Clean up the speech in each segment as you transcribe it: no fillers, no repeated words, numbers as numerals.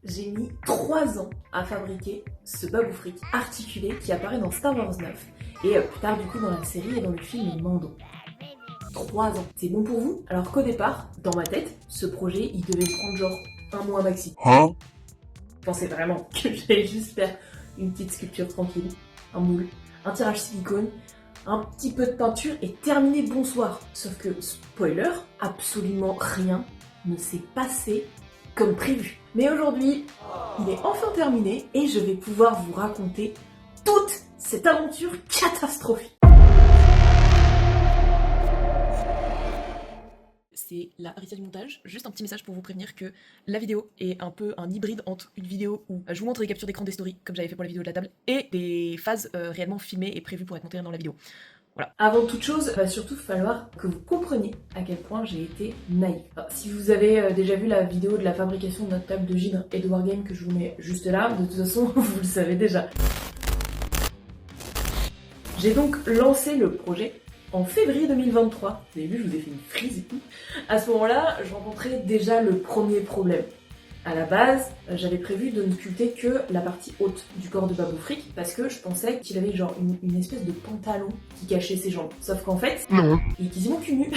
J'ai mis 3 ans à fabriquer ce Babou Frick articulé qui apparaît dans Star Wars 9 et plus tard du coup dans la série et dans le film Mando. 3 ans. C'est bon pour vous? Alors qu'au départ, dans ma tête, ce projet il devait prendre genre 1 mois maxi. Hein? Je pensais vraiment que j'allais juste faire une petite sculpture tranquille, un moule, un tirage silicone, un petit peu de peinture et terminer bonsoir. Sauf que, spoiler, absolument rien ne s'est passé comme prévu. Mais aujourd'hui, il est enfin terminé et je vais pouvoir vous raconter toute cette aventure catastrophique. C'est la Aricia du montage, juste un petit message pour vous prévenir que la vidéo est un peu un hybride entre une vidéo où je vous montre des captures d'écran des stories, comme j'avais fait pour la vidéo de la table, et des phases réellement filmées et prévues pour être montées dans la vidéo. Voilà. Avant toute chose, il va surtout falloir que vous compreniez à quel point j'ai été naïve. Alors, si vous avez déjà vu la vidéo de la fabrication de notre table de givre et de wargame que je vous mets juste là, de toute façon, vous le savez déjà. J'ai donc lancé le projet en février 2023. Vous avez vu, je vous ai fait une frise et tout. À ce moment-là, je rencontrais déjà le premier problème. À la base, j'avais prévu de ne sculpter que la partie haute du corps de Babou Frick parce que je pensais qu'il avait genre une espèce de pantalon qui cachait ses jambes. Sauf qu'en fait, Non. il est quasiment cul nu.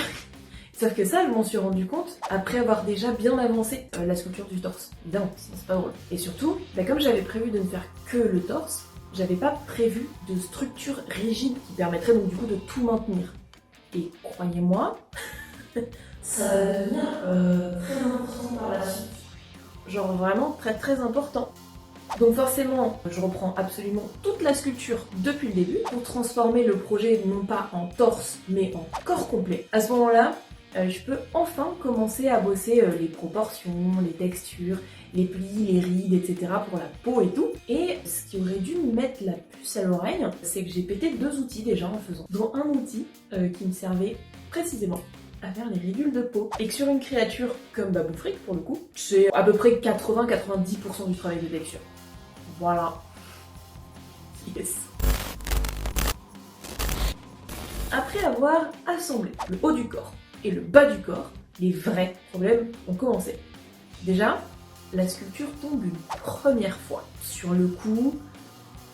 Sauf que ça, je m'en suis rendu compte après avoir déjà bien avancé la sculpture du torse. Évidemment, c'est pas drôle. Et surtout, comme j'avais prévu de ne faire que le torse, j'avais pas prévu de structure rigide qui permettrait donc du coup de tout maintenir. Et croyez-moi, ça va devenir très important par la suite. Genre vraiment très très important. Donc forcément, je reprends absolument toute la sculpture depuis le début pour transformer le projet non pas en torse mais en corps complet. À ce moment-là, je peux enfin commencer à bosser les proportions, les textures, les plis, les rides, etc. pour la peau et tout. Et ce qui aurait dû me mettre la puce à l'oreille, c'est que j'ai pété 2 outils déjà en faisant. Dont un outil qui me servait précisément à faire les ridules de peau. Et que sur une créature comme Babou Frick, pour le coup, c'est à peu près 80-90% du travail de texture. Voilà. Yes. Après avoir assemblé le haut du corps et le bas du corps, les vrais problèmes ont commencé. Déjà, la sculpture tombe une première fois. Sur le coup,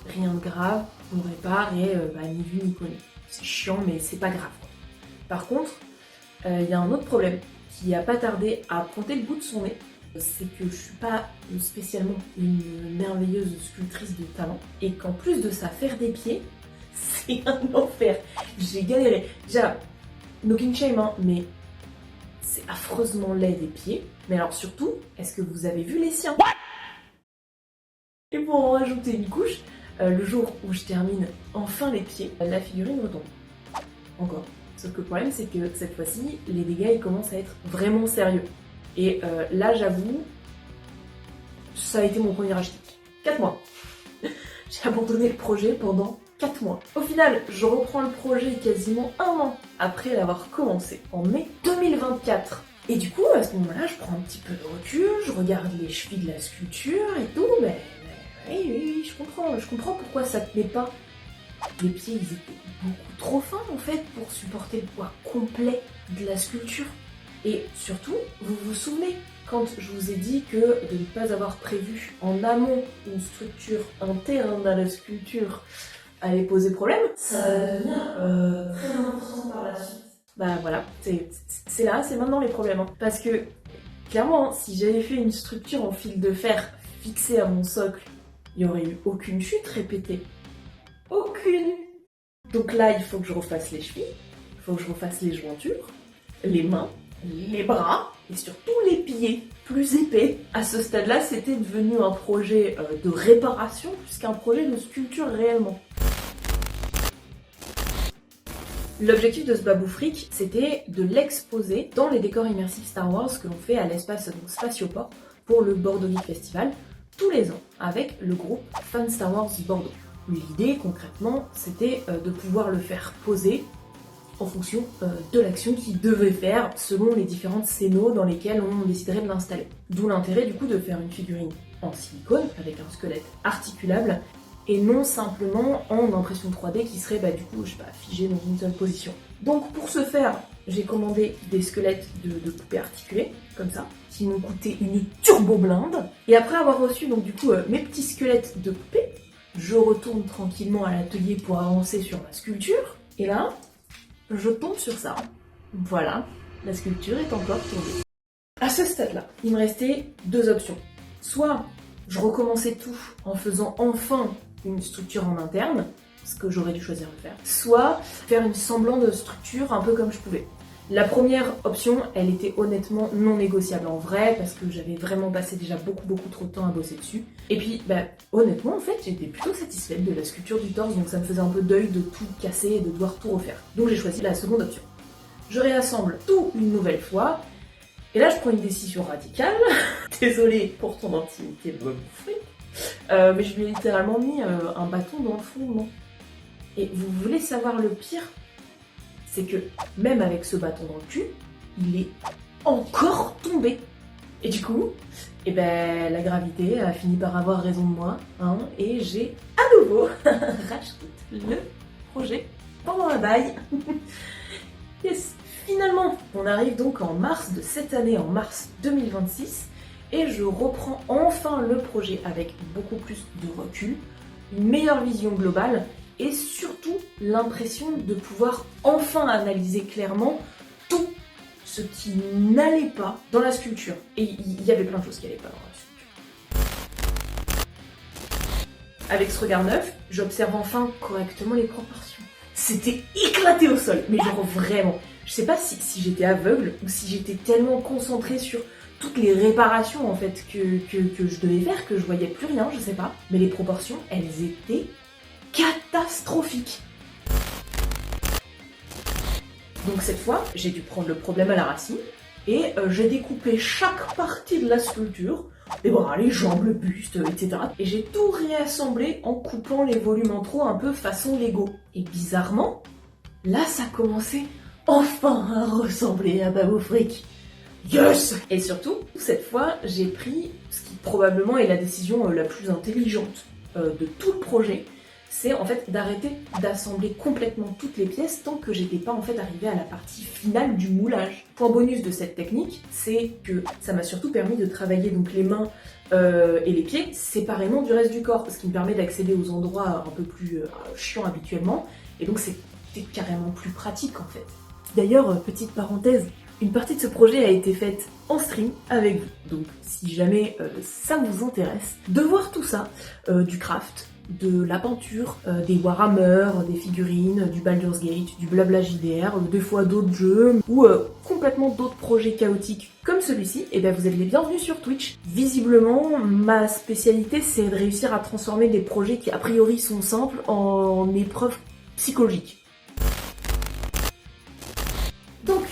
rien de grave, on répare et ni vu ni connu. C'est chiant mais c'est pas grave. Par contre, il y a un autre problème qui n'a pas tardé à pointer le bout de son nez. C'est que je suis pas spécialement une merveilleuse sculptrice de talent et qu'en plus de ça, faire des pieds, c'est un enfer. J'ai galéré. Déjà, no king shame, hein, mais c'est affreusement laid des pieds. Mais alors surtout, est-ce que vous avez vu les siens? Et pour en rajouter une couche, le jour où je termine enfin les pieds, la figurine retombe. Encore. Sauf que le problème, c'est que cette fois-ci, les dégâts ils commencent à être vraiment sérieux. Et là, j'avoue, ça a été mon premier achat. 4 mois. J'ai abandonné le projet pendant 4 mois. Au final, je reprends le projet quasiment 1 an après l'avoir commencé, en mai 2024. Et du coup, à ce moment-là, je prends un petit peu de recul, je regarde les chevilles de la sculpture et tout, oui, je comprends pourquoi ça tenait pas. Les pieds, ils étaient beaucoup trop fins en fait pour supporter le poids complet de la sculpture. Et surtout, vous vous souvenez quand je vous ai dit que de ne pas avoir prévu en amont une structure interne à la sculpture allait poser problème? Ça va devenir très important par la suite. Bah voilà, c'est là, c'est maintenant les problèmes. Hein. Parce que, clairement, si j'avais fait une structure en fil de fer fixée à mon socle, il n'y aurait eu aucune chute répétée. Aucune! Donc là, il faut que je refasse les chevilles, il faut que je refasse les jointures, les mains, les bras et surtout les pieds plus épais. À ce stade-là, c'était devenu un projet de réparation plus qu'un projet de sculpture réellement. L'objectif de ce Babou Frick, c'était de l'exposer dans les décors immersifs Star Wars que l'on fait à l'espace Spatioport pour le Bordeaux Geek Festival tous les ans avec le groupe Fun Star Wars Bordeaux. L'idée concrètement, c'était de pouvoir le faire poser en fonction de l'action qu'il devait faire selon les différentes scénos dans lesquelles on déciderait de l'installer. D'où l'intérêt du coup de faire une figurine en silicone avec un squelette articulable et non simplement en impression 3D qui serait du coup, je sais pas, figé dans une seule position. Donc pour ce faire, j'ai commandé des squelettes de poupées articulées, comme ça, qui m'ont coûté une turbo blinde. Et après avoir reçu donc du coup mes petits squelettes de poupées, je retourne tranquillement à l'atelier pour avancer sur ma sculpture. Et là, je tombe sur ça. Voilà, la sculpture est encore tombée. À ce stade-là, il me restait deux options. Soit je recommençais tout en faisant enfin une structure en interne, ce que j'aurais dû choisir de faire, soit faire une semblant de structure un peu comme je pouvais. La première option, elle était honnêtement non négociable en vrai, parce que j'avais vraiment passé déjà beaucoup trop de temps à bosser dessus. Et puis, honnêtement, en fait, j'étais plutôt satisfaite de la sculpture du torse, donc ça me faisait un peu deuil de tout casser et de devoir tout refaire. Donc j'ai choisi la seconde option. Je réassemble tout une nouvelle fois, et là je prends une décision radicale. Désolée pour ton intimité, mon fric, mais je lui ai littéralement mis un bâton dans le fondement. Et vous voulez savoir le pire? C'est que même avec ce bâton dans le cul, il est encore tombé. Et du coup, la gravité a fini par avoir raison de moi, hein, et j'ai à nouveau racheté le projet pendant un bail. Yes. Finalement, on arrive donc en mars de cette année, en mars 2026, et je reprends enfin le projet avec beaucoup plus de recul, une meilleure vision globale, et surtout l'impression de pouvoir enfin analyser clairement tout ce qui n'allait pas dans la sculpture. Et il y avait plein de choses qui n'allaient pas dans la sculpture. Avec ce regard neuf, j'observe enfin correctement les proportions. C'était éclaté au sol, mais genre vraiment. Je sais pas si j'étais aveugle ou si j'étais tellement concentrée sur toutes les réparations en fait que je devais faire que je voyais plus rien, je sais pas. Mais les proportions, elles étaient catastrophique. Donc cette fois, j'ai dû prendre le problème à la racine et j'ai découpé chaque partie de la sculpture, les bras, les jambes, le buste, etc. Et j'ai tout réassemblé en coupant les volumes en trop un peu façon Lego. Et bizarrement, là ça commençait enfin à ressembler à Babou Frick. Yes! Et surtout, cette fois, j'ai pris ce qui probablement est la décision la plus intelligente de tout le projet. C'est en fait d'arrêter d'assembler complètement toutes les pièces tant que j'étais pas en fait arrivée à la partie finale du moulage. Point bonus de cette technique, c'est que ça m'a surtout permis de travailler donc les mains et les pieds séparément du reste du corps, ce qui me permet d'accéder aux endroits un peu plus chiants habituellement, et donc c'était carrément plus pratique en fait. D'ailleurs, petite parenthèse, une partie de ce projet a été faite en stream avec vous, donc si jamais ça vous intéresse, de voir tout ça, du craft, de la peinture, des Warhammer, des figurines, du Baldur's Gate, du blabla JDR, des fois d'autres jeux, ou complètement d'autres projets chaotiques comme celui-ci, et vous êtes les bienvenus sur Twitch. Visiblement, ma spécialité c'est de réussir à transformer des projets qui a priori sont simples en épreuves psychologiques. Donc,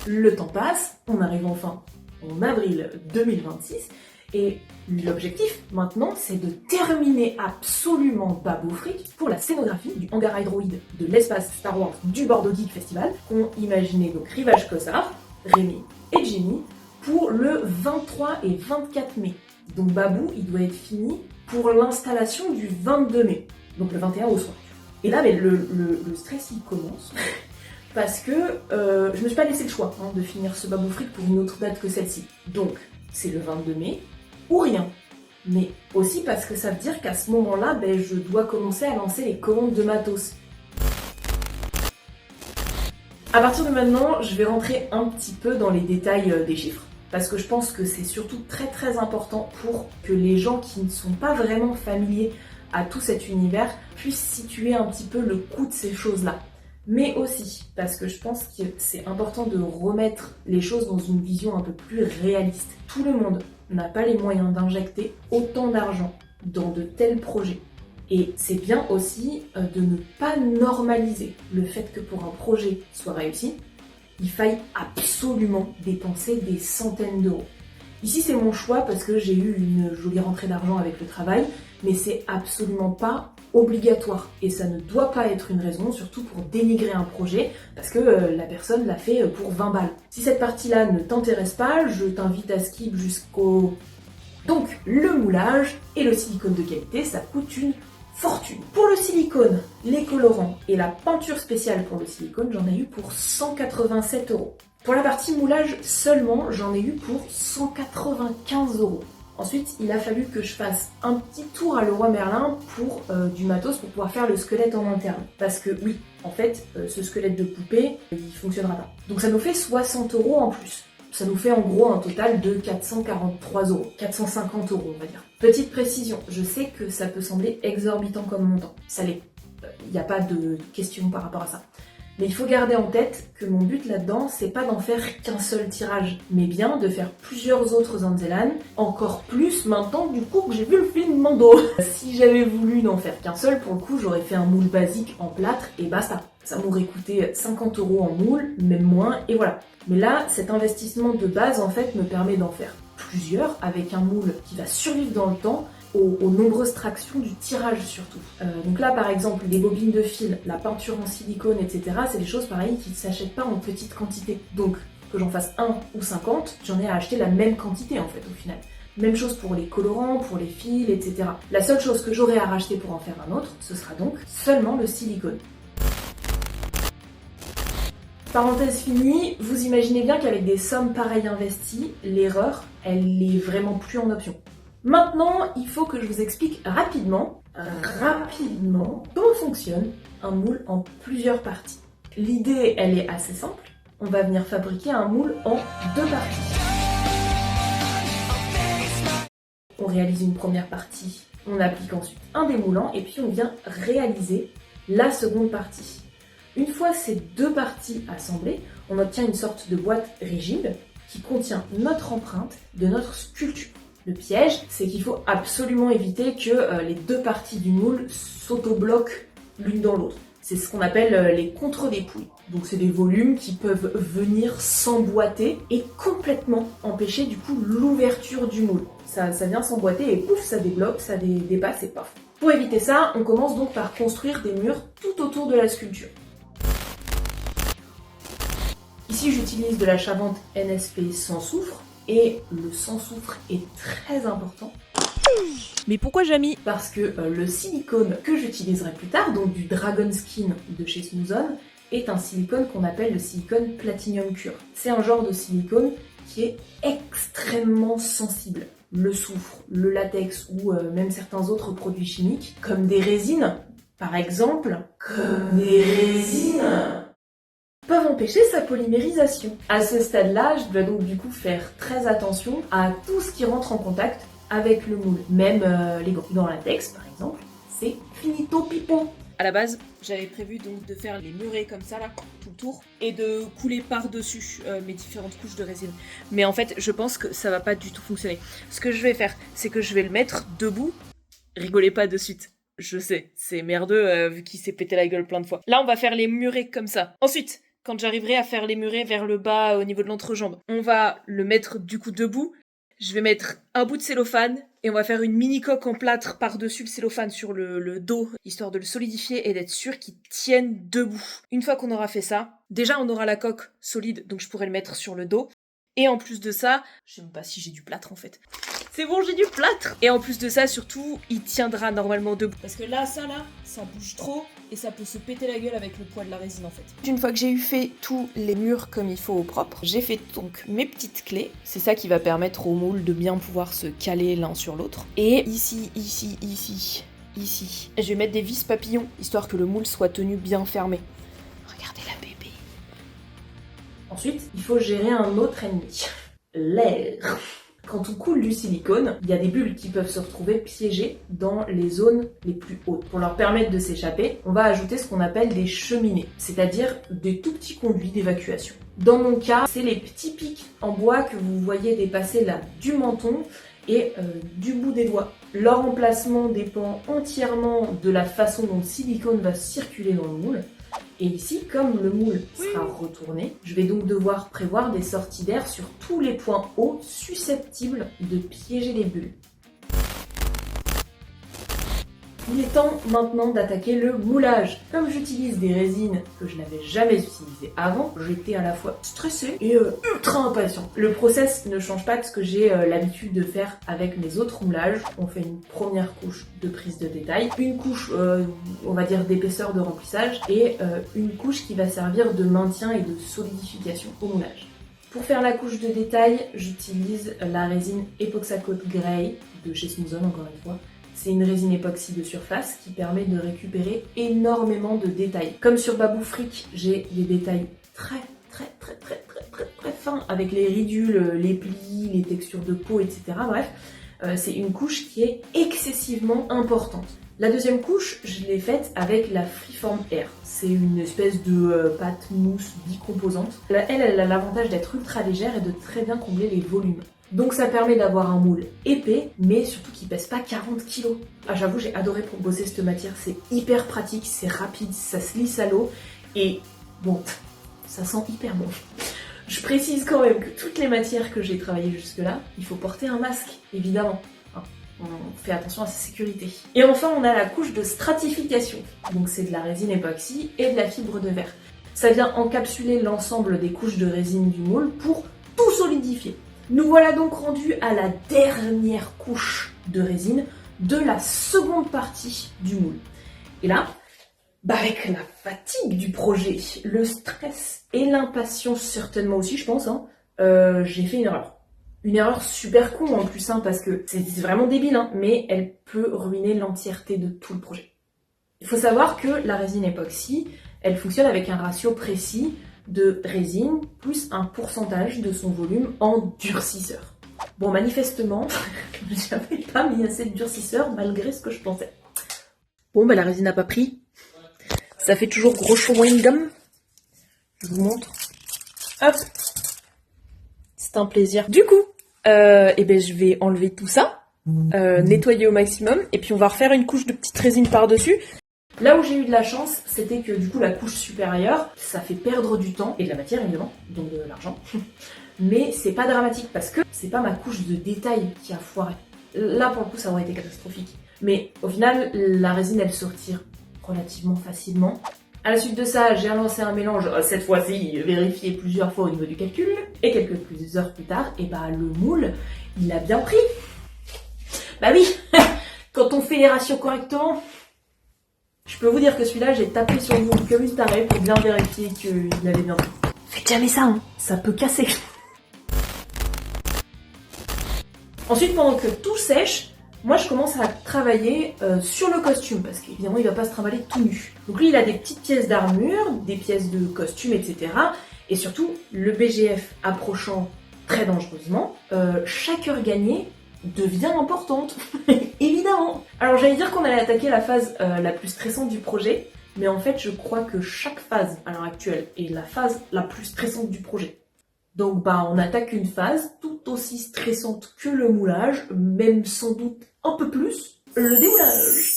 le temps passe, on arrive enfin en avril 2026, et l'objectif maintenant c'est de terminer absolument Babou Frick pour la scénographie du hangar Hydroid de l'espace Star Wars du Bordeaux Geek Festival qu'ont imaginé donc Rivage Cossard, Rémi et Jimmy pour le 23 et 24 mai. Donc Babou il doit être fini pour l'installation du 22 mai, donc le 21 au soir. Et là le stress il commence parce que je me suis pas laissé le choix de finir ce Babou Frick pour une autre date que celle-ci. Donc c'est le 22 mai ou rien. Mais aussi parce que ça veut dire qu'à ce moment-là, je dois commencer à lancer les commandes de matos. À partir de maintenant, je vais rentrer un petit peu dans les détails des chiffres, parce que je pense que c'est surtout très important pour que les gens qui ne sont pas vraiment familiers à tout cet univers puissent situer un petit peu le coût de ces choses-là. Mais aussi parce que je pense que c'est important de remettre les choses dans une vision un peu plus réaliste. Tout le monde n'a pas les moyens d'injecter autant d'argent dans de tels projets. Et c'est bien aussi de ne pas normaliser le fait que pour un projet soit réussi, il faille absolument dépenser des centaines d'euros. Ici c'est mon choix parce que j'ai eu une jolie rentrée d'argent avec le travail, mais c'est absolument pas obligatoire et ça ne doit pas être une raison, surtout pour dénigrer un projet parce que la personne l'a fait pour 20 balles. Si cette partie-là ne t'intéresse pas, je t'invite à skip jusqu'au... Donc le moulage et le silicone de qualité, ça coûte une fortune. Pour le silicone, les colorants et la peinture spéciale pour le silicone, j'en ai eu pour 187 €. Pour la partie moulage seulement, j'en ai eu pour 195 €. Ensuite, il a fallu que je fasse un petit tour à Leroy Merlin pour du matos pour pouvoir faire le squelette en interne. Parce que oui, en fait, ce squelette de poupée, il fonctionnera pas. Donc ça nous fait 60 € en plus. Ça nous fait en gros un total de 443 €, 450 € on va dire. Petite précision, je sais que ça peut sembler exorbitant comme montant. Ça l'est. Il n'y a pas de question par rapport à ça. Mais il faut garder en tête que mon but là-dedans, c'est pas d'en faire qu'un seul tirage, mais bien de faire plusieurs autres Zanzellan, encore plus maintenant du coup que j'ai vu le film Mando. Si j'avais voulu n'en faire qu'un seul, pour le coup, j'aurais fait un moule basique en plâtre et basta. Ça m'aurait coûté 50 € en moule, même moins, et voilà. Mais là, cet investissement de base, en fait, me permet d'en faire plusieurs, avec un moule qui va survivre dans le temps, aux nombreuses tractions du tirage surtout. Donc là par exemple les bobines de fil, la peinture en silicone, etc. c'est des choses pareilles qui ne s'achètent pas en petite quantité. Donc que j'en fasse 1 ou 50, j'en ai à acheter la même quantité en fait au final. Même chose pour les colorants, pour les fils, etc. La seule chose que j'aurai à racheter pour en faire un autre, ce sera donc seulement le silicone. Parenthèse finie, vous imaginez bien qu'avec des sommes pareilles investies, l'erreur, elle est vraiment plus en option. Maintenant, il faut que je vous explique rapidement comment fonctionne un moule en plusieurs parties. L'idée, elle est assez simple. On va venir fabriquer un moule en 2 parties. On réalise une première partie, on applique ensuite un démoulant et puis on vient réaliser la seconde partie. Une fois ces 2 parties assemblées, on obtient une sorte de boîte rigide qui contient notre empreinte de notre sculpture. Le piège, c'est qu'il faut absolument éviter que les 2 parties du moule s'auto-bloquent l'une dans l'autre. C'est ce qu'on appelle les contre-dépouilles. Donc c'est des volumes qui peuvent venir s'emboîter et complètement empêcher du coup l'ouverture du moule. Ça vient s'emboîter et pouf, ça débloque, ça dépasse et paf. Pour éviter ça, on commence donc par construire des murs tout autour de la sculpture. Ici, j'utilise de la charpente NSP sans soufre. Et le sans soufre est très important. Mais pourquoi Jamy? Parce que le silicone que j'utiliserai plus tard, donc du Dragon Skin de chez Smooth-On, est un silicone qu'on appelle le silicone Platinum Cure. C'est un genre de silicone qui est extrêmement sensible. Le soufre, le latex ou même certains autres produits chimiques, comme des résines, par exemple, peuvent empêcher sa polymérisation. À ce stade-là, je dois donc du coup faire très attention à tout ce qui rentre en contact avec le moule. Même les gants dans latex, par exemple, c'est finito pipo. À la base, j'avais prévu donc de faire les murets comme ça là, tout le tour, et de couler par-dessus mes différentes couches de résine. Mais en fait, je pense que ça va pas du tout fonctionner. Ce que je vais faire, c'est que je vais le mettre debout. Rigolez pas de suite. Je sais, c'est merdeux vu qu'il s'est pété la gueule plein de fois. Là, on va faire les murets comme ça. Ensuite, quand j'arriverai à faire les murets vers le bas au niveau de l'entrejambe, on va le mettre du coup debout. Je vais mettre un bout de cellophane et on va faire une mini coque en plâtre par-dessus le cellophane sur le dos, histoire de le solidifier et d'être sûr qu'il tienne debout. Une fois qu'on aura fait ça, déjà on aura la coque solide, donc je pourrai le mettre sur le dos. Et en plus de ça, je sais même pas si j'ai du plâtre en fait. C'est bon, j'ai du plâtre! Et en plus de ça, surtout, il tiendra normalement debout. Parce que là, ça bouge trop et ça peut se péter la gueule avec le poids de la résine en fait. Une fois que j'ai eu fait tous les murs comme il faut au propre, j'ai fait donc mes petites clés. C'est ça qui va permettre au moule de bien pouvoir se caler l'un sur l'autre. Et ici, je vais mettre des vis papillons, histoire que le moule soit tenu bien fermé. Regardez la bébé. Ensuite, il faut gérer un autre ennemi, l'air. Quand on coule du silicone, il y a des bulles qui peuvent se retrouver piégées dans les zones les plus hautes. Pour leur permettre de s'échapper, on va ajouter ce qu'on appelle des cheminées, c'est-à-dire des tout petits conduits d'évacuation. Dans mon cas, c'est les petits pics en bois que vous voyez dépasser là du menton et du bout des doigts. Leur emplacement dépend entièrement de la façon dont le silicone va circuler dans le moule. Et ici, comme le moule sera retourné, je vais donc devoir prévoir des sorties d'air sur tous les points hauts susceptibles de piéger les bulles. Il est temps maintenant d'attaquer le moulage. Comme j'utilise des résines que je n'avais jamais utilisées avant, j'étais à la fois stressée et ultra impatient. Le process ne change pas de ce que j'ai l'habitude de faire avec mes autres moulages. On fait une première couche de prise de détail, une couche, on va dire, d'épaisseur de remplissage et une couche qui va servir de maintien et de solidification au moulage. Pour faire la couche de détail, j'utilise la résine Epoxacoat Grey de chez Smooth On, encore une fois. C'est une résine époxy de surface qui permet de récupérer énormément de détails. Comme sur Babou Fric, j'ai des détails très fins avec les ridules, les plis, les textures de peau, etc. Bref, c'est une couche qui est excessivement importante. La deuxième couche, je l'ai faite avec la Freeform Air. C'est une espèce de pâte mousse bicomposante. Elle a l'avantage d'être ultra légère et de très bien combler les volumes. Donc ça permet d'avoir un moule épais, mais surtout qui pèse pas 40 kg. Ah, j'avoue, j'ai adoré pour bosser cette matière, c'est hyper pratique, c'est rapide, ça se lisse à l'eau, et bon, ça sent hyper bon. Je précise quand même que toutes les matières que j'ai travaillées jusque-là, il faut porter un masque, évidemment. On fait attention à sa sécurité. Et enfin, on a la couche de stratification. Donc c'est de la résine époxy et de la fibre de verre. Ça vient encapsuler l'ensemble des couches de résine du moule pour tout solidifier. Nous voilà donc rendus à la dernière couche de résine de la seconde partie du moule. Et là, avec la fatigue du projet, le stress et l'impatience certainement aussi, je pense, j'ai fait une erreur. Une erreur super con en plus, parce que c'est vraiment débile, mais elle peut ruiner l'entièreté de tout le projet. Il faut savoir que la résine époxy, elle fonctionne avec un ratio précis de résine plus un pourcentage de son volume en durcisseur. Bon, manifestement, j'avais pas mis assez de durcisseur malgré ce que je pensais. Bon, la résine n'a pas pris. Ça fait toujours gros chewing gum. Je vous montre. Hop. C'est un plaisir. Du coup, je vais enlever tout ça, nettoyer au maximum, et puis on va refaire une couche de petite résine par-dessus. Là où j'ai eu de la chance, c'était que du coup la couche supérieure, ça fait perdre du temps et de la matière évidemment, donc de l'argent. Mais c'est pas dramatique parce que c'est pas ma couche de détail qui a foiré. Là pour le coup ça aurait été catastrophique. Mais au final, la résine elle se retire relativement facilement. À la suite de ça, j'ai relancé un mélange, cette fois-ci vérifié plusieurs fois au niveau du calcul, et quelques heures plus tard, le moule, il a bien pris. Bah oui, quand on fait les ratios correctement. Je peux vous dire que celui-là, j'ai tapé sur le moule comme une tarée pour bien vérifier qu'il avait bien pris. Faites jamais ça, ça peut casser. Ensuite, pendant que tout sèche, moi je commence à travailler sur le costume, parce qu'évidemment il va pas se trimballer tout nu. Donc lui il a des petites pièces d'armure, des pièces de costume, etc. Et surtout, le BGF approchant très dangereusement, chaque heure gagnée devient importante, évidemment. Alors j'allais dire qu'on allait attaquer la phase la plus stressante du projet, mais en fait je crois que chaque phase à l'heure actuelle est la phase la plus stressante du projet. Donc on attaque une phase tout aussi stressante que le moulage, même sans doute un peu plus, le démoulage.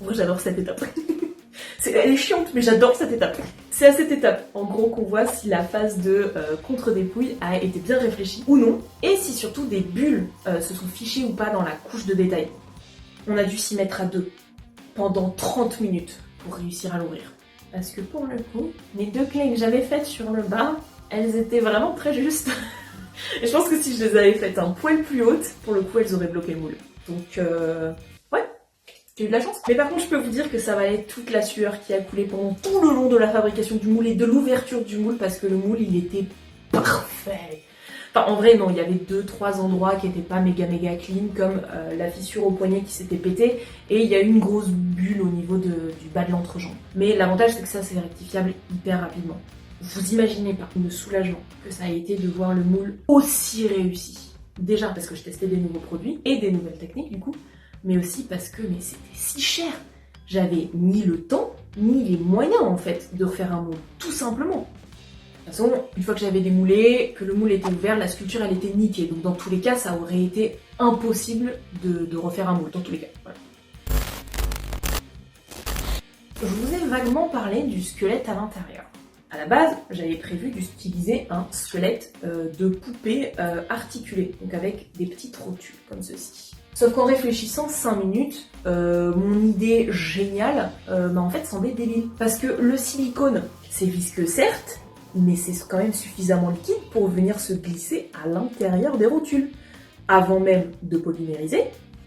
Moi j'adore cette étape. Elle est chiante, mais j'adore cette étape. C'est à cette étape, en gros, qu'on voit si la phase de contre-dépouille a été bien réfléchie ou non, et si surtout des bulles se sont fichées ou pas dans la couche de détail. On a dû s'y mettre à deux, pendant 30 minutes, pour réussir à l'ouvrir. Parce que pour le coup, les deux clés que j'avais faites sur le bas, elles étaient vraiment très justes. Et je pense que si je les avais faites un poil plus hautes, pour le coup, elles auraient bloqué le moule. Donc, ouais, j'ai eu de la chance. Mais par contre, je peux vous dire que ça valait toute la sueur qui a coulé pendant tout le long de la fabrication du moule et de l'ouverture du moule, parce que le moule, il était parfait. Enfin, en vrai, non, il y avait 2-3 endroits qui étaient pas méga clean, comme la fissure au poignet qui s'était pétée, et il y a eu une grosse bulle au niveau du bas de l'entrejambe. Mais l'avantage, c'est que ça, c'est rectifiable hyper rapidement. Vous imaginez pas le soulagement que ça a été de voir le moule aussi réussi. Déjà parce que je testais des nouveaux produits et des nouvelles techniques du coup, mais aussi parce que c'était si cher. J'avais ni le temps, ni les moyens en fait de refaire un moule, tout simplement. De toute façon, une fois que j'avais démoulé, que le moule était ouvert, la sculpture elle était niquée. Donc dans tous les cas, ça aurait été impossible de refaire un moule, dans tous les cas. Voilà. Je vous ai vaguement parlé du squelette à l'intérieur. À la base, j'avais prévu d'utiliser un squelette de poupée articulé, donc avec des petites rotules comme ceci. Sauf qu'en réfléchissant 5 minutes, mon idée géniale, en fait, semblait débile. Parce que le silicone, c'est visqueux certes, mais c'est quand même suffisamment liquide pour venir se glisser à l'intérieur des rotules, avant même de polymériser.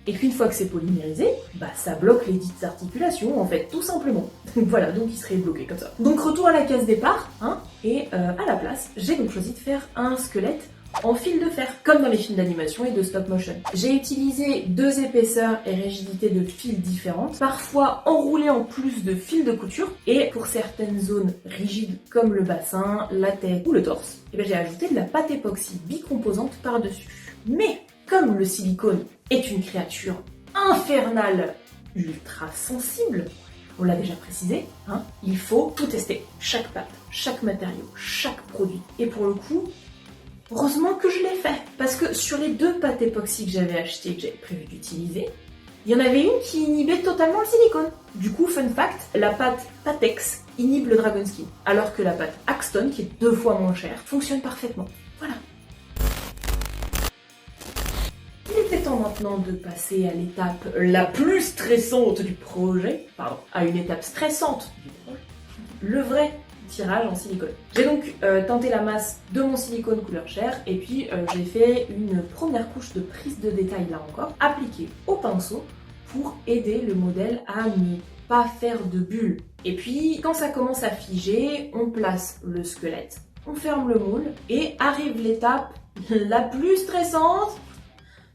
Et qu'une fois que c'est polymérisé, ça bloque les dites articulations, en fait, tout simplement. Voilà, donc il serait bloqué comme ça. Donc retour à la case départ, et à la place, j'ai donc choisi de faire un squelette en fil de fer, comme dans les films d'animation et de stop motion. J'ai utilisé 2 épaisseurs et rigidités de fils différentes, parfois enroulées en plus de fils de couture, et pour certaines zones rigides comme le bassin, la tête ou le torse, j'ai ajouté de la pâte époxy bicomposante par-dessus. Mais comme le silicone est une créature infernale, ultra sensible, on l'a déjà précisé, il faut tout tester. Chaque pâte, chaque matériau, chaque produit. Et pour le coup, heureusement que je l'ai fait. Parce que sur les 2 pâtes époxy que j'avais achetées, que j'avais prévu d'utiliser, il y en avait une qui inhibait totalement le silicone. Du coup, fun fact, la pâte Patex inhibe le Dragon Skin. Alors que la pâte Axton, qui est 2 fois moins chère, fonctionne parfaitement. Voilà. Il était temps maintenant de passer à l'étape la plus stressante du projet, à une étape stressante du projet, le vrai tirage en silicone. J'ai donc teinté la masse de mon silicone couleur chair et puis j'ai fait une première couche de prise de détail là encore, appliquée au pinceau pour aider le modèle à ne pas faire de bulles. Et puis quand ça commence à figer, on place le squelette, on ferme le moule et arrive l'étape la plus stressante.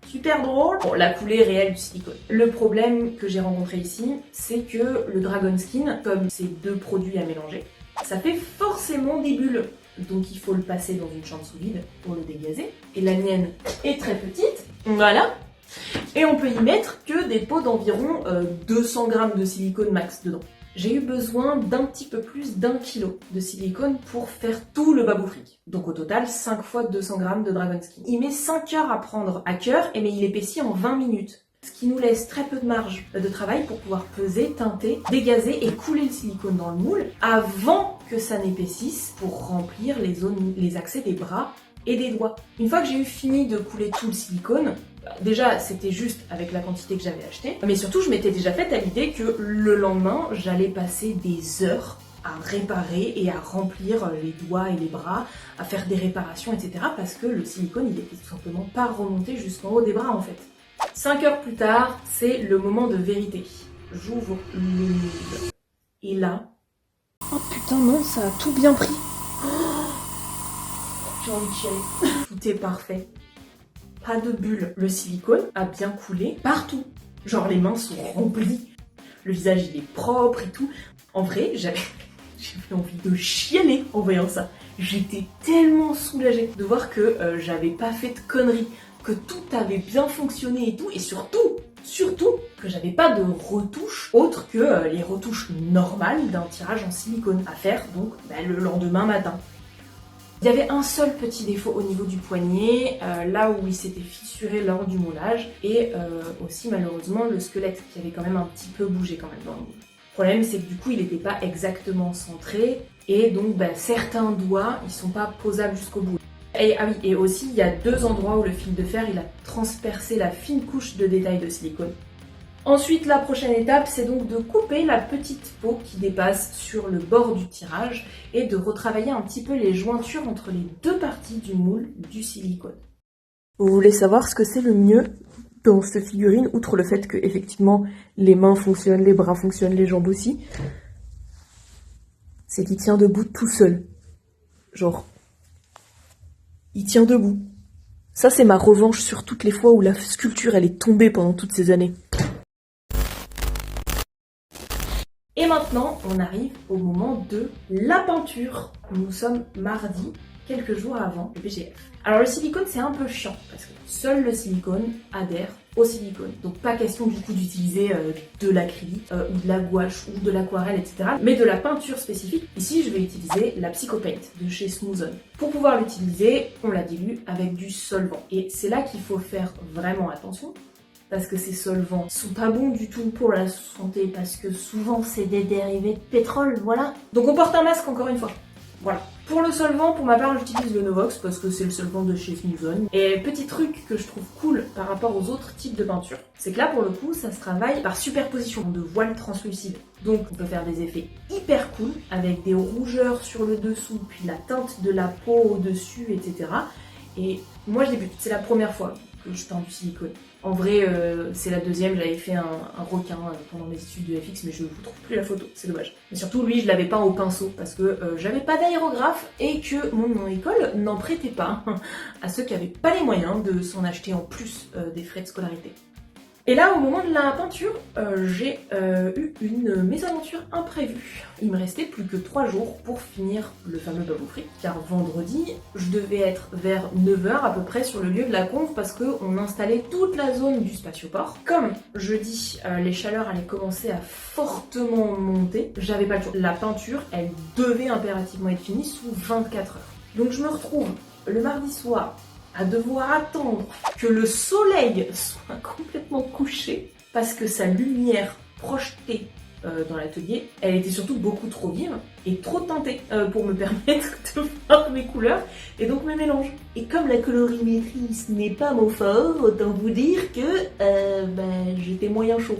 Super drôle. Bon, la coulée réelle du silicone. Le problème que j'ai rencontré ici, c'est que le Dragon Skin, comme c'est 2 produits à mélanger, ça fait forcément des bulles. Donc il faut le passer dans une chambre sous vide pour le dégazer. Et la mienne est très petite. Voilà. Et on peut y mettre que des pots d'environ 200 grammes de silicone max dedans. J'ai eu besoin d'un petit peu plus d'1 kg de silicone pour faire tout le baboufric. Donc au total, 5 fois 200 grammes de Dragon Skin. Il met 5 heures à prendre à cœur, mais il épaissit en 20 minutes. Ce qui nous laisse très peu de marge de travail pour pouvoir peser, teinter, dégazer et couler le silicone dans le moule avant que ça n'épaississe pour remplir les zones, les accès des bras et des doigts. Une fois que j'ai eu fini de couler tout le silicone, déjà c'était juste avec la quantité que j'avais achetée, mais surtout je m'étais déjà faite à l'idée que le lendemain j'allais passer des heures à réparer et à remplir les doigts et les bras, à faire des réparations, etc. parce que le silicone il était tout simplement pas remonté jusqu'en haut des bras en fait. 5 heures plus tard, c'est le moment de vérité. J'ouvre le moule. Et là... Oh putain non, ça a tout bien pris. Oh, j'ai envie de chialer. Tout est parfait. Pas de bulles. Le silicone a bien coulé partout. Genre les mains sont remplies. Le visage il est propre et tout. En vrai, j'avais envie de chialer en voyant ça. J'étais tellement soulagée de voir que j'avais pas fait de conneries, que tout avait bien fonctionné et tout, et surtout que j'avais pas de retouches autres que les retouches normales d'un tirage en silicone à faire donc le lendemain matin. Il y avait un seul petit défaut au niveau du poignet, là où il s'était fissuré lors du moulage, et aussi malheureusement le squelette qui avait quand même un petit peu bougé quand même dans le moule. Le problème c'est que du coup il n'était pas exactement centré, et donc certains doigts ils sont pas posables jusqu'au bout. Et, ah oui, et aussi il y a 2 endroits où le fil de fer il a transpercé la fine couche de détail de silicone. Ensuite, la prochaine étape, c'est donc de couper la petite peau qui dépasse sur le bord du tirage et de retravailler un petit peu les jointures entre les 2 parties du moule du silicone. Vous voulez savoir ce que c'est le mieux dans cette figurine, outre le fait que effectivement les mains fonctionnent, les bras fonctionnent, les jambes aussi, c'est qu'il tient debout tout seul. Genre, il tient debout. Ça, c'est ma revanche sur toutes les fois où la sculpture elle est tombée pendant toutes ces années. Et maintenant, on arrive au moment de la peinture. Nous sommes mardi, quelques jours avant le BGF. Alors le silicone, c'est un peu chiant, parce que seul le silicone adhère au silicone. Donc pas question du coup d'utiliser de l'acrylique, ou de la gouache, ou de l'aquarelle, etc. Mais de la peinture spécifique. Ici, je vais utiliser la Psychopaint de chez Smooth On. Pour pouvoir l'utiliser, on la dilue avec du solvant. Et c'est là qu'il faut faire vraiment attention, parce que ces solvants sont pas bons du tout pour la santé, parce que souvent c'est des dérivés de pétrole, voilà. Donc on porte un masque encore une fois, voilà. Pour le solvant, pour ma part, j'utilise le Novox parce que c'est le solvant de chez Smooth-On. Et petit truc que je trouve cool par rapport aux autres types de peinture, c'est que là, pour le coup, ça se travaille par superposition de voiles translucides. Donc, on peut faire des effets hyper cool avec des rougeurs sur le dessous, puis la teinte de la peau au-dessus, etc. Et moi, je débute. C'est la première fois que je peins du silicone. En vrai, c'est la deuxième, j'avais fait un requin pendant mes études de FX, mais je vous trouve plus la photo, c'est dommage. Mais surtout, lui, je l'avais peint au pinceau, parce que j'avais pas d'aérographe, et que mon école n'en prêtait pas à ceux qui avaient pas les moyens de s'en acheter en plus des frais de scolarité. Et là, au moment de la peinture, j'ai eu une mésaventure imprévue. Il me restait plus que 3 jours pour finir le fameux Babou Frit, car vendredi, je devais être vers 9h à peu près sur le lieu de la conf parce qu'on installait toute la zone du spatioport. Comme jeudi, les chaleurs allaient commencer à fortement monter, j'avais pas le choix. La peinture, elle devait impérativement être finie sous 24 heures. Donc je me retrouve le mardi soir à devoir attendre que le soleil soit complètement couché parce que sa lumière projetée dans l'atelier, elle était surtout beaucoup trop vive et trop teintée pour me permettre de voir mes couleurs et donc mes mélanges. Et comme la colorimétrie ce n'est pas mon fort, autant vous dire que j'étais moyen chaud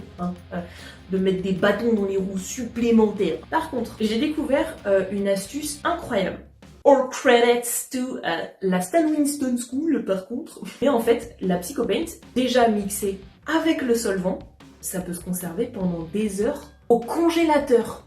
de mettre des bâtons dans les roues supplémentaires. Par contre, j'ai découvert une astuce incroyable. All credits to la Stan Winston School par contre. Et en fait, la Psychopaint, déjà mixée avec le solvant, ça peut se conserver pendant des heures au congélateur.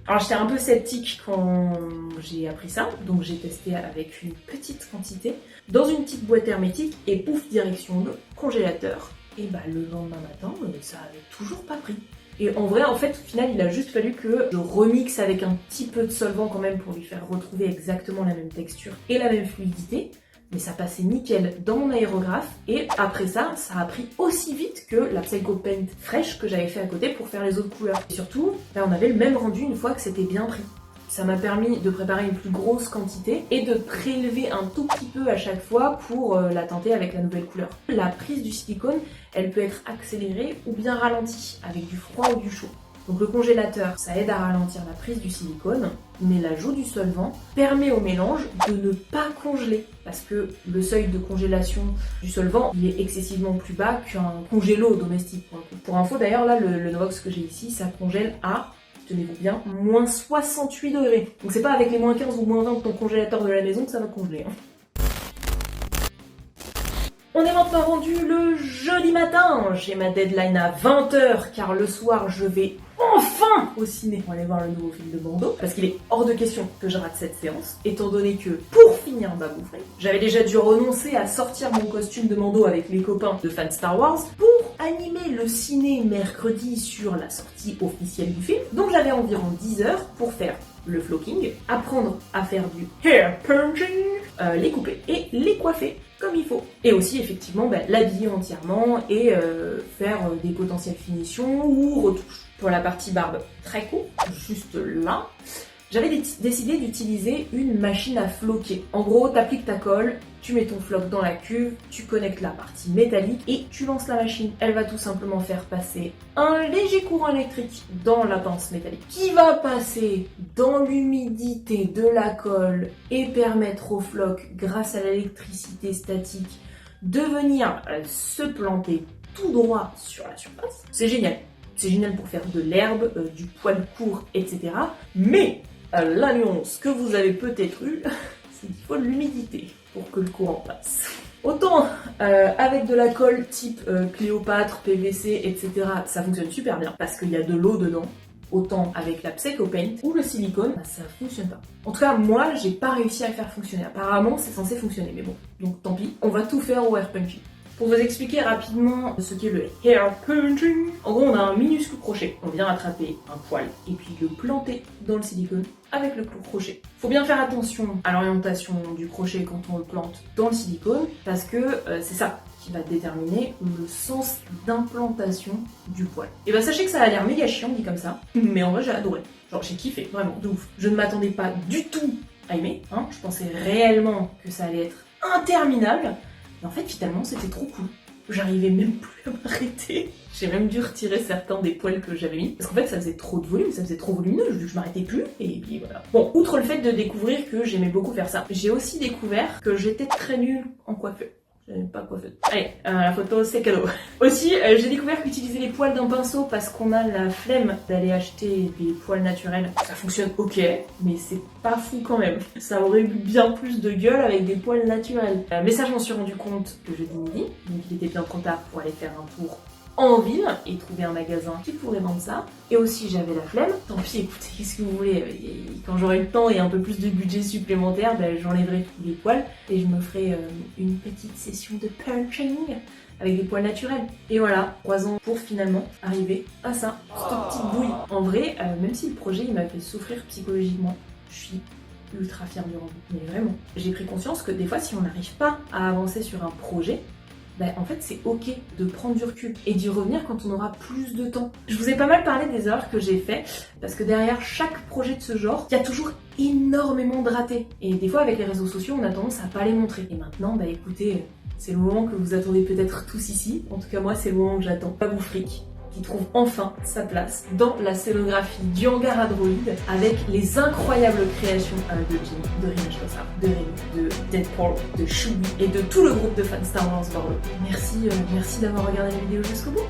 Alors j'étais un peu sceptique quand j'ai appris ça, donc j'ai testé avec une petite quantité dans une petite boîte hermétique et pouf, direction le congélateur. Et le lendemain matin, ça avait toujours pas pris. Et en vrai, en fait, au final, il a juste fallu que je remixe avec un petit peu de solvant quand même pour lui faire retrouver exactement la même texture et la même fluidité. Mais ça passait nickel dans mon aérographe. Et après ça, ça a pris aussi vite que la Psychopaint fraîche que j'avais fait à côté pour faire les autres couleurs. Et surtout, on avait le même rendu une fois que c'était bien pris. Ça m'a permis de préparer une plus grosse quantité et de prélever un tout petit peu à chaque fois pour la teinter avec la nouvelle couleur. La prise du silicone, elle peut être accélérée ou bien ralentie avec du froid ou du chaud. Donc le congélateur, ça aide à ralentir la prise du silicone, mais l'ajout du solvant permet au mélange de ne pas congeler parce que le seuil de congélation du solvant, il est excessivement plus bas qu'un congélo domestique. Pour info d'ailleurs, là, le Novox que j'ai ici, ça congèle à, tenez-vous bien, moins 68 degrés. Donc c'est pas avec les moins 15 ou moins 20 de ton congélateur de la maison que ça va congeler. On est maintenant rendu le jeudi matin. J'ai ma deadline à 20h car le soir je vais enfin au ciné pour aller voir le nouveau film de Mando. Parce qu'il est hors de question que je rate cette séance, étant donné que pour finir Babou Frit, j'avais déjà dû renoncer à sortir mon costume de Mando avec les copains de fans Star Wars pour animer le ciné mercredi sur la sortie officielle du film. Donc j'avais environ 10 heures pour faire le flocking, apprendre à faire du hair punching, les couper et les coiffer comme il faut. Et aussi effectivement l'habiller entièrement et faire des potentielles finitions ou retouches. Pour la partie barbe très court, juste là, j'avais décidé d'utiliser une machine à floquer. En gros, t'appliques ta colle, tu mets ton floc dans la cuve, tu connectes la partie métallique et tu lances la machine. Elle va tout simplement faire passer un léger courant électrique dans la pince métallique qui va passer dans l'humidité de la colle et permettre au floc, grâce à l'électricité statique, de venir se planter tout droit sur la surface. C'est génial. C'est génial pour faire de l'herbe, du poil court, etc. Mais la nuance que vous avez peut-être eue, c'est qu'il faut de l'humidité pour que le courant passe. Autant avec de la colle type Cléopâtre, PVC, etc. ça fonctionne super bien parce qu'il y a de l'eau dedans. Autant avec la Psychopaint ou le silicone, ça fonctionne pas. En tout cas, moi, j'ai pas réussi à le faire fonctionner. Apparemment, c'est censé fonctionner, mais bon. Donc tant pis, on va tout faire au air punching. Pour vous expliquer rapidement ce qu'est le hair punching, en gros on a un minuscule crochet, on vient attraper un poil et puis le planter dans le silicone avec le crochet. Faut bien faire attention à l'orientation du crochet quand on le plante dans le silicone parce que c'est ça qui va déterminer le sens d'implantation du poil. Et sachez que ça a l'air méga chiant dit comme ça, mais en vrai j'ai adoré. Genre j'ai kiffé, vraiment, de ouf. Je ne m'attendais pas du tout à aimer, je pensais réellement que ça allait être interminable. En fait, finalement, c'était trop cool. J'arrivais même plus à m'arrêter. J'ai même dû retirer certains des poils que j'avais mis. Parce qu'en fait, ça faisait trop de volume, ça faisait trop volumineux, je m'arrêtais plus. Et puis voilà. Bon, outre le fait de découvrir que j'aimais beaucoup faire ça, j'ai aussi découvert que j'étais très nulle en coiffure. J'aime pas coiffeuse. Allez, la photo, c'est cadeau. Aussi, j'ai découvert qu'utiliser les poils d'un pinceau parce qu'on a la flemme d'aller acheter des poils naturels, ça fonctionne ok, mais c'est pas fou quand même. Ça aurait eu bien plus de gueule avec des poils naturels. Mais ça, je m'en suis rendu compte le jeudi midi, donc il était bien trop tard pour aller faire un tour en ville et trouver un magasin qui pourrait vendre ça. Et aussi j'avais la flemme. Tant pis, écoutez, qu'est-ce que vous voulez, quand j'aurai le temps et un peu plus de budget supplémentaire, j'enlèverai tous les poils et je me ferai une petite session de punching avec des poils naturels. Et voilà, 3 ans pour finalement arriver à ça, cette petite bouille. En vrai, même si le projet il m'a fait souffrir psychologiquement, je suis ultra fière du rendu. Mais vraiment, j'ai pris conscience que des fois si on n'arrive pas à avancer sur un projet, en fait c'est ok de prendre du recul et d'y revenir quand on aura plus de temps. Je vous ai pas mal parlé des erreurs que j'ai fait parce que derrière chaque projet de ce genre, il y a toujours énormément de ratés. Et des fois avec les réseaux sociaux, on a tendance à pas les montrer. Et maintenant, écoutez, c'est le moment que vous attendez peut-être tous ici. En tout cas moi c'est le moment que j'attends. Babou Frick qui trouve enfin sa place dans la scénographie du hangar à droïdes avec les incroyables créations de Jimmy, de Rina Schlossar, de Rémi, de Deadpool, de Choubi et de tout le groupe de fans Star Wars Bordeaux. Merci d'avoir regardé la vidéo jusqu'au bout.